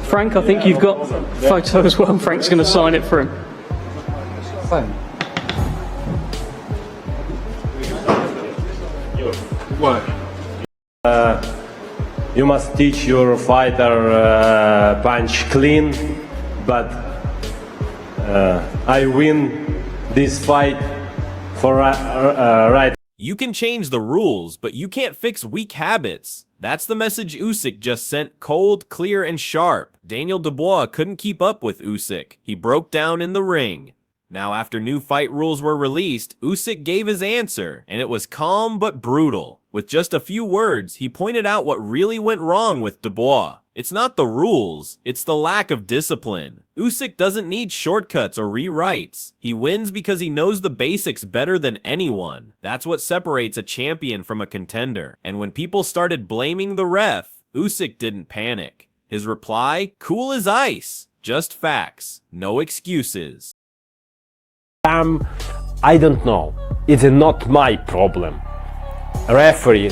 Frank, I think you've got a photo as well. Frank's going to sign it for him. What? You must teach your fighter punch clean, but I win this fight for right. You can change the rules, but you can't fix weak habits. That's the message Usyk just sent, cold, clear, and sharp. Daniel Dubois couldn't keep up with Usyk. He broke down in the ring. Now, after new fight rules were released, Usyk gave his answer, and it was calm but brutal. With just a few words, he pointed out what really went wrong with Dubois. It's not the rules, it's the lack of discipline. Usyk doesn't need shortcuts or rewrites. He wins because he knows the basics better than anyone. That's what separates a champion from a contender. And when people started blaming the ref, Usyk didn't panic. His reply, cool as ice. Just facts, no excuses. I don't know. It's not my problem. A referee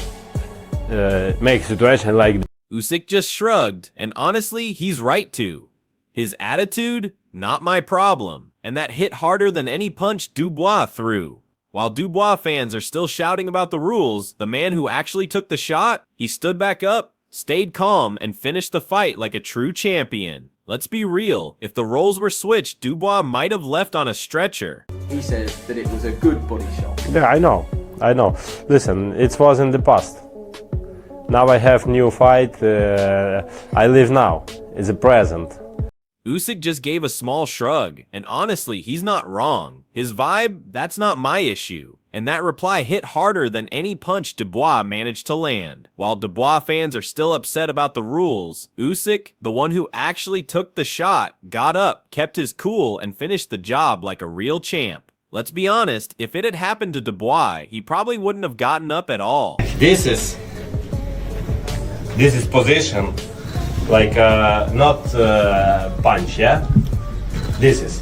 makes a situation like that. Usyk just shrugged, and honestly, he's right to. His attitude, not my problem, and that hit harder than any punch Dubois threw. While Dubois fans are still shouting about the rules, the man who actually took the shot, he stood back up, stayed calm, and finished the fight like a true champion. Let's be real, if the roles were switched, Dubois might have left on a stretcher. He says that it was a good body shot. Yeah, I know. Listen, it was in the past. Now I have new fight. I live now. It's a present. Usyk just gave a small shrug, and honestly, he's not wrong. His vibe, that's not my issue. And that reply hit harder than any punch Dubois managed to land. While Dubois fans are still upset about the rules, Usyk, the one who actually took the shot, got up, kept his cool, and finished the job like a real champ. Let's be honest, if it had happened to Dubois, he probably wouldn't have gotten up at all. This is position, like not punch, yeah. This is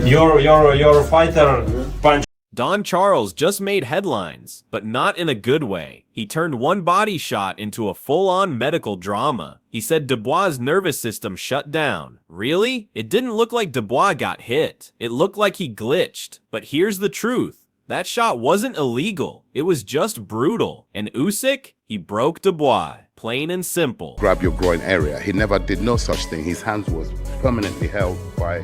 your fighter punch. Don Charles just made headlines, but not in a good way. He turned one body shot into a full-on medical drama. He said Dubois' nervous system shut down. Really? It didn't look like Dubois got hit. It looked like he glitched. But here's the truth. That shot wasn't illegal. It was just brutal. And Usyk, he broke Dubois. Plain and simple. Grab your groin area. He never did no such thing. His hands was permanently held by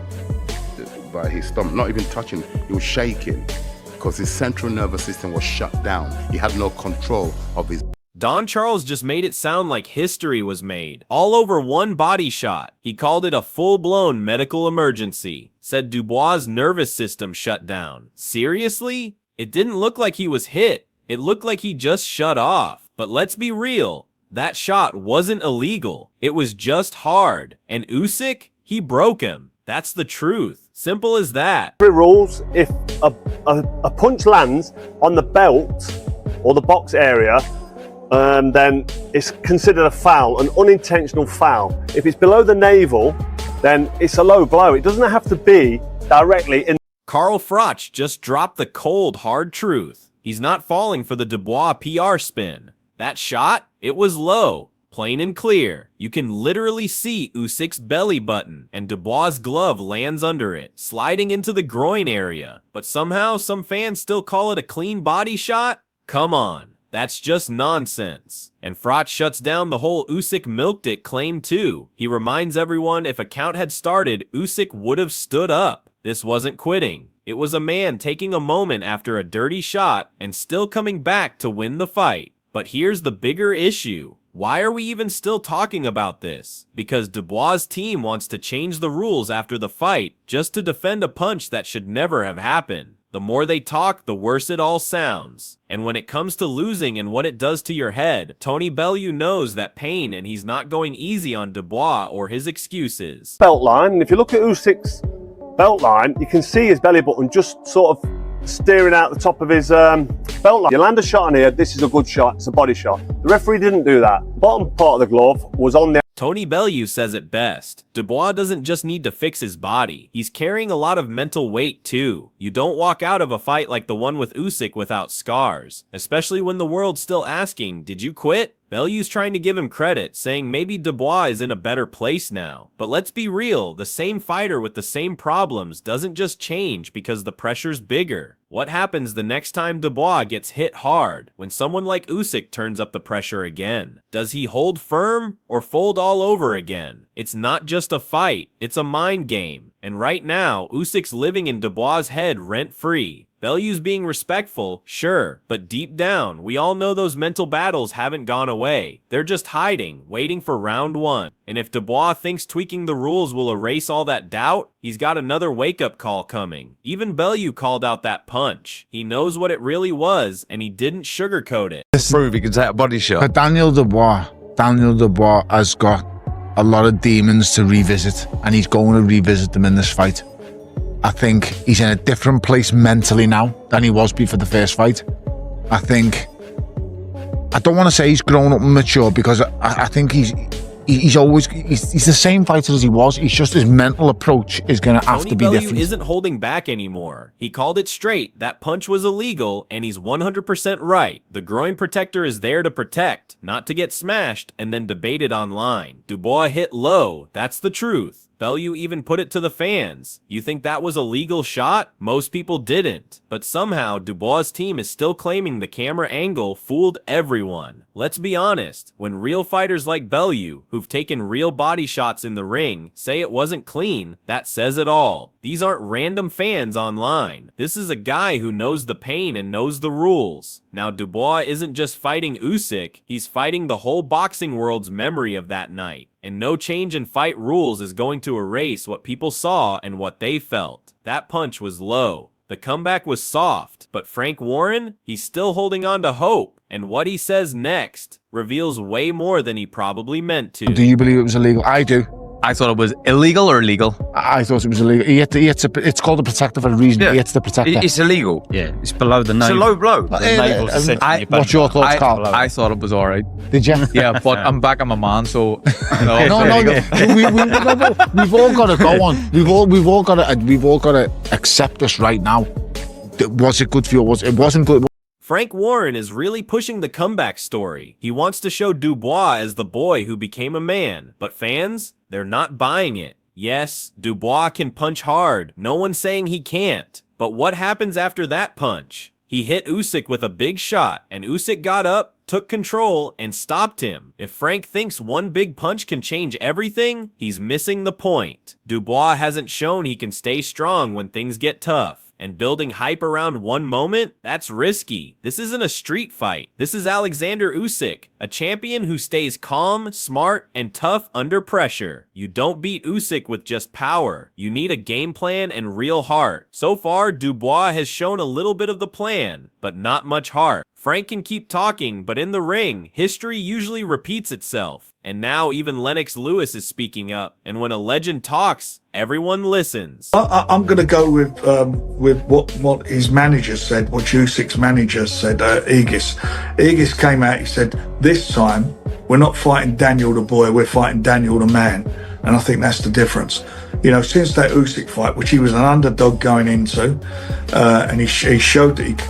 his stomach, not even touching. He was shaking because his central nervous system was shut down. He had no control of his. Don Charles just made it sound like history was made, all over one body shot. He called it a full-blown medical emergency. Said Dubois' nervous system shut down. Seriously? It didn't look like he was hit. It looked like he just shut off. But let's be real. That shot wasn't illegal. It was just hard. And Usyk, he broke him. That's the truth. Simple as that. Rules, if a punch lands on the belt or the box area, then it's considered a foul, an unintentional foul. If it's below the navel, then it's a low blow. It doesn't have to be directly in. Carl Froch just dropped the cold, hard truth. He's not falling for the Dubois PR spin. That shot, it was low. Plain and clear. You can literally see Usyk's belly button, and Dubois' glove lands under it, sliding into the groin area. But somehow, some fans still call it a clean body shot? Come on. That's just nonsense. And Froch shuts down the whole Usyk milked it claim too. He reminds everyone if a count had started, Usyk would have stood up. This wasn't quitting. It was a man taking a moment after a dirty shot and still coming back to win the fight. But here's the bigger issue. Why are we even still talking about this? Because Dubois' team wants to change the rules after the fight just to defend a punch that should never have happened. The more they talk, the worse it all sounds. And when it comes to losing and what it does to your head, Tony Bellew knows that pain, and he's not going easy on Dubois or his excuses. Belt line, and if you look at Usyk's belt line, you can see his belly button just sort of steering out the top of his belt line. You land a shot on here, this is a good shot, it's a body shot. The referee didn't do that. Bottom part of the glove was on the. Tony Bellew says it best. Dubois doesn't just need to fix his body. He's carrying a lot of mental weight too. You don't walk out of a fight like the one with Usyk without scars. Especially when the world's still asking, did you quit? Bellew's trying to give him credit, saying maybe Dubois is in a better place now. But let's be real, the same fighter with the same problems doesn't just change because the pressure's bigger. What happens the next time Dubois gets hit hard, when someone like Usyk turns up the pressure again? Does he hold firm or fold all over again? It's not just a fight, it's a mind game. And right now, Usyk's living in Dubois' head rent-free. Bellew's being respectful, sure, but deep down, we all know those mental battles haven't gone away. They're just hiding, waiting for round one. And if Dubois thinks tweaking the rules will erase all that doubt, he's got another wake-up call coming. Even Bellew called out that punch. He knows what it really was, and he didn't sugarcoat it. Prove he can take a body shot. But Daniel Dubois has got a lot of demons to revisit, and he's going to revisit them in this fight. I think he's in a different place mentally now than he was before the first fight. I don't want to say he's grown up and mature, because I think he's the same fighter as he was. It's just his mental approach is going to have to be Bellew different. Isn't holding back anymore. He called it straight. That punch was illegal, and he's 100% right. The groin protector is there to protect, not to get smashed and then debated online. Dubois hit low. That's the truth. Bellew even put it to the fans. You think that was a legal shot? Most people didn't. But somehow, Dubois' team is still claiming the camera angle fooled everyone. Let's be honest, when real fighters like Bellew, who've taken real body shots in the ring, say it wasn't clean, that says it all. These aren't random fans online. This is a guy who knows the pain and knows the rules. Now, Dubois isn't just fighting Usyk, he's fighting the whole boxing world's memory of that night. And no change in fight rules is going to erase what people saw and what they felt. That punch was low. The comeback was soft, but Frank Warren, he's still holding on to hope. And what he says next reveals way more than he probably meant to. Do you believe it was illegal? I do. I thought it was illegal or legal? I thought it was illegal. It's called a protector for a reason. Yeah. He hits the protector. It's illegal. Yeah, it's below the navel. It's a low blow. The navel's essentially your What's your thoughts, Carl? I thought it was all right. Did you? Yeah, but I'm back on my man, so No. We've all got to go on. We've all got to accept this right now. Was it good for you? It wasn't good. Frank Warren is really pushing the comeback story. He wants to show Dubois as the boy who became a man. But fans, they're not buying it. Yes, Dubois can punch hard. No one's saying he can't. But what happens after that punch? He hit Usyk with a big shot, and Usyk got up, took control, and stopped him. If Frank thinks one big punch can change everything, he's missing the point. Dubois hasn't shown he can stay strong when things get tough. And building hype around one moment? That's risky. This isn't a street fight. This is Oleksandr Usyk, a champion who stays calm, smart, and tough under pressure. You don't beat Usyk with just power. You need a game plan and real heart. So far, Dubois has shown a little bit of the plan, but not much heart. Frank can keep talking, but in the ring, history usually repeats itself. And now even Lennox Lewis is speaking up. And when a legend talks, everyone listens. I'm going to go with what his manager said, what Usyk's manager said, Aegis. Aegis came out, he said, this time, we're not fighting Daniel Dubois, we're fighting Daniel the man. And I think that's the difference. You know, since that Usyk fight, which he was an underdog going into, and he showed that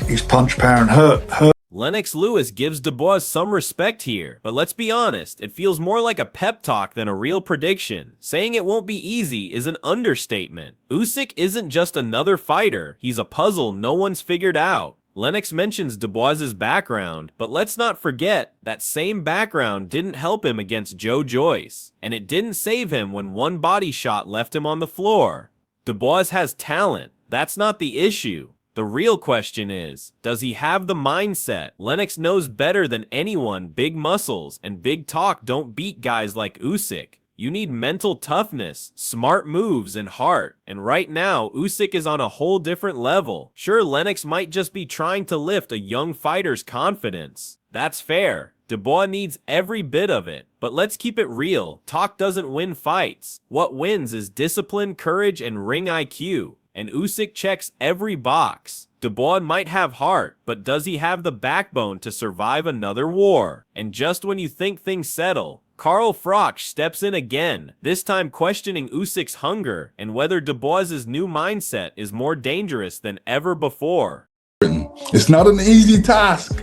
his punch power and hurt. Lennox Lewis gives Dubois some respect here, but let's be honest, it feels more like a pep talk than a real prediction. Saying it won't be easy is an understatement. Usyk isn't just another fighter, he's a puzzle no one's figured out. Lennox mentions Dubois' background, but let's not forget that same background didn't help him against Joe Joyce, and it didn't save him when one body shot left him on the floor. Dubois has talent, that's not the issue. The real question is, does he have the mindset? Lennox knows better than anyone big muscles and big talk don't beat guys like Usyk. You need mental toughness, smart moves, and heart. And right now, Usyk is on a whole different level. Sure, Lennox might just be trying to lift a young fighter's confidence. That's fair. Dubois needs every bit of it. But let's keep it real. Talk doesn't win fights. What wins is discipline, courage, and ring IQ. And Usyk checks every box. Dubois might have heart, but does he have the backbone to survive another war? And just when you think things settle, Carl Froch steps in again, this time questioning Usyk's hunger and whether Dubois' new mindset is more dangerous than ever before. It's not an easy task,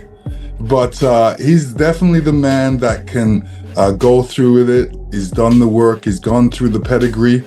but he's definitely the man that can go through with it. He's done the work, he's gone through the pedigree,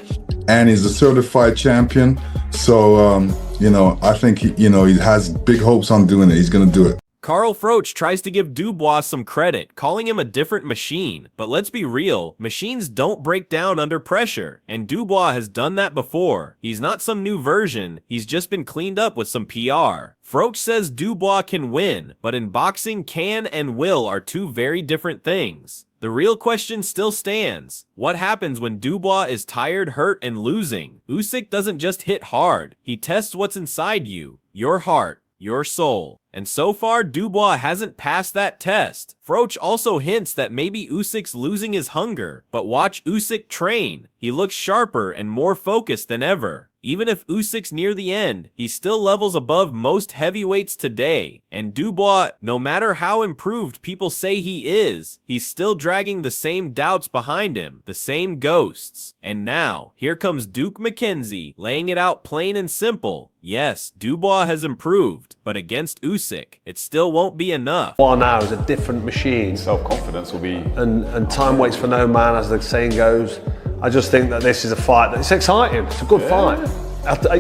and he's a certified champion. So, you know, I think, he has big hopes on doing it. He's going to do it. Carl Froch tries to give Dubois some credit, calling him a different machine. But let's be real, machines don't break down under pressure, and Dubois has done that before. He's not some new version, he's just been cleaned up with some PR. Froch says Dubois can win, but in boxing, can and will are two very different things. The real question still stands. What happens when Dubois is tired, hurt, and losing? Usyk doesn't just hit hard, he tests what's inside you, your heart, your soul. And so far, Dubois hasn't passed that test. Froch also hints that maybe Usyk's losing his hunger, but watch Usyk train. He looks sharper and more focused than ever. Even if Usyk's near the end, he still levels above most heavyweights today. And Dubois, no matter how improved people say he is, he's still dragging the same doubts behind him, the same ghosts. And now, here comes Duke McKenzie, laying it out plain and simple. Yes, Dubois has improved, but against Usyk, it still won't be enough. Dubois now is a different machine. Self-confidence will be... And time waits for no man, as the saying goes. I just think that this is a fight that's exciting. It's a good fight.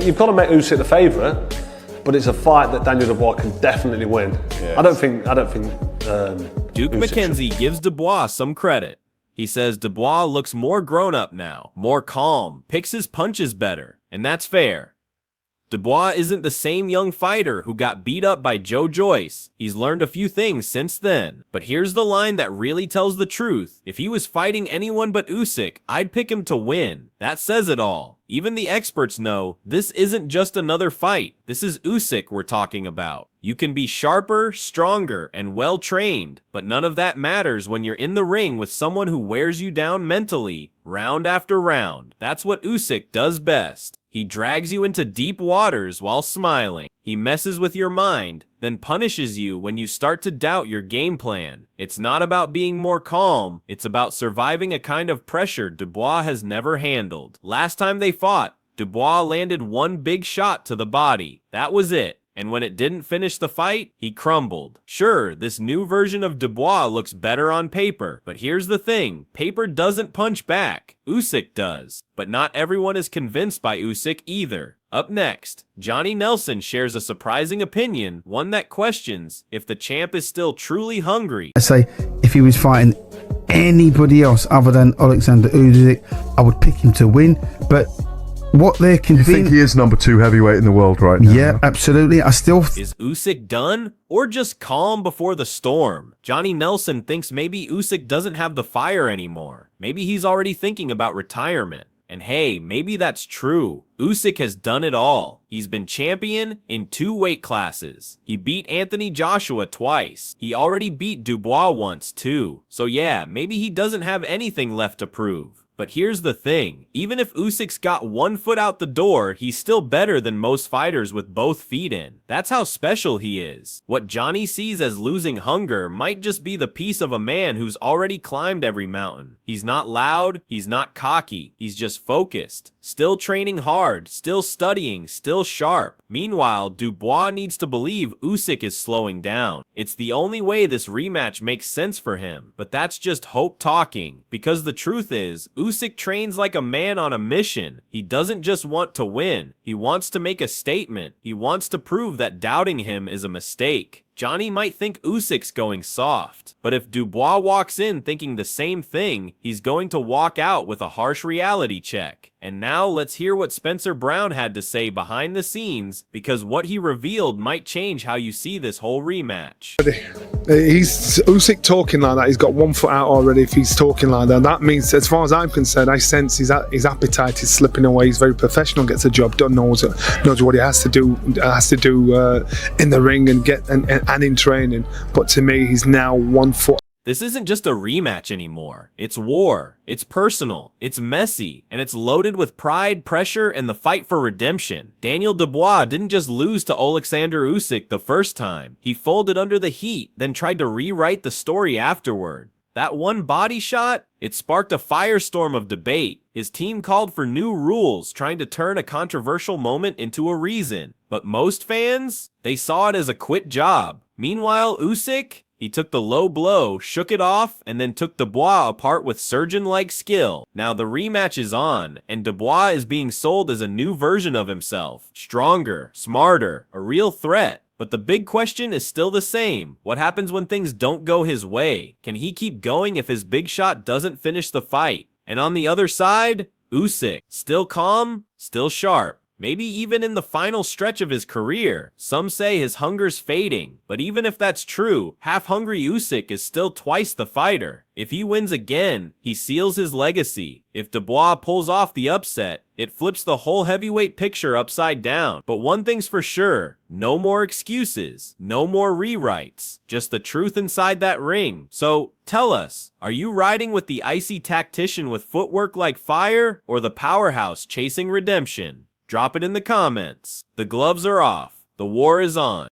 You've got to make Usyk the favourite, but it's a fight that Daniel Dubois can definitely win. I don't think. Duke McKenzie gives Dubois some credit. He says Dubois looks more grown up now, more calm, picks his punches better, and that's fair. Dubois isn't the same young fighter who got beat up by Joe Joyce. He's learned a few things since then. But here's the line that really tells the truth. If he was fighting anyone but Usyk, I'd pick him to win. That says it all. Even the experts know this isn't just another fight. This is Usyk we're talking about. You can be sharper, stronger, and well-trained, but none of that matters when you're in the ring with someone who wears you down mentally, round after round. That's what Usyk does best. He drags you into deep waters while smiling. He messes with your mind, then punishes you when you start to doubt your game plan. It's not about being more calm, it's about surviving a kind of pressure Dubois has never handled. Last time they fought, Dubois landed one big shot to the body. That was it. And when it didn't finish the fight, he crumbled. Sure, this new version of Dubois looks better on paper, but here's the thing, paper doesn't punch back. Usyk does. But not everyone is convinced by Usyk either. Up next, Johnny Nelson shares a surprising opinion, one that questions if the champ is still truly hungry. I say, if he was fighting anybody else other than Oleksandr Usyk, I would pick him to win, but what they're convinced... You think he is number 2 heavyweight in the world right now? Yeah, absolutely. I still... Is Usyk done? Or just calm before the storm? Johnny Nelson thinks maybe Usyk doesn't have the fire anymore. Maybe he's already thinking about retirement. And hey, maybe that's true. Usyk has done it all. He's been champion in 2 weight classes. He beat Anthony Joshua twice. He already beat Dubois once too. So yeah, maybe he doesn't have anything left to prove. But here's the thing, even if Usyk's got 1 foot out the door, he's still better than most fighters with both feet in. That's how special he is. What Johnny sees as losing hunger might just be the piece of a man who's already climbed every mountain. He's not loud, he's not cocky, he's just focused. Still training hard, still studying, still sharp. Meanwhile, Dubois needs to believe Usyk is slowing down. It's the only way this rematch makes sense for him. But that's just hope talking, because the truth is, Usyk trains like a man on a mission. He doesn't just want to win. He wants to make a statement. He wants to prove that doubting him is a mistake. Johnny might think Usyk's going soft, but if Dubois walks in thinking the same thing, he's going to walk out with a harsh reality check. And now let's hear what Spencer Brown had to say behind the scenes, because what he revealed might change how you see this whole rematch. He's Usyk talking like that. He's got 1 foot out already. If he's talking like that, that means, as far as I'm concerned, I sense his appetite is slipping away. He's very professional, gets the job done, knows what he has to do in the ring and in training. But to me, he's now 1 foot. This isn't just a rematch anymore. It's war. It's personal. It's messy. And it's loaded with pride, pressure, and the fight for redemption. Daniel Dubois didn't just lose to Oleksandr Usyk the first time. He folded under the heat, then tried to rewrite the story afterward. That one body shot, it sparked a firestorm of debate. His team called for new rules, trying to turn a controversial moment into a reason. But most fans, they saw it as a quit job. Meanwhile, Usyk, He took the low blow, shook it off, and then took Dubois apart with surgeon-like skill. Now the rematch is on, and Dubois is being sold as a new version of himself. Stronger, smarter, a real threat. But the big question is still the same. What happens when things don't go his way? Can he keep going if his big shot doesn't finish the fight? And on the other side, Usyk. Still calm, still sharp. Maybe even in the final stretch of his career. Some say his hunger's fading, but even if that's true, half-hungry Usyk is still twice the fighter. If he wins again, he seals his legacy. If Dubois pulls off the upset, it flips the whole heavyweight picture upside down. But one thing's for sure, no more excuses, no more rewrites, just the truth inside that ring. So, tell us, are you riding with the icy tactician with footwork like fire, or the powerhouse chasing redemption? Drop it in the comments. The gloves are off. The war is on.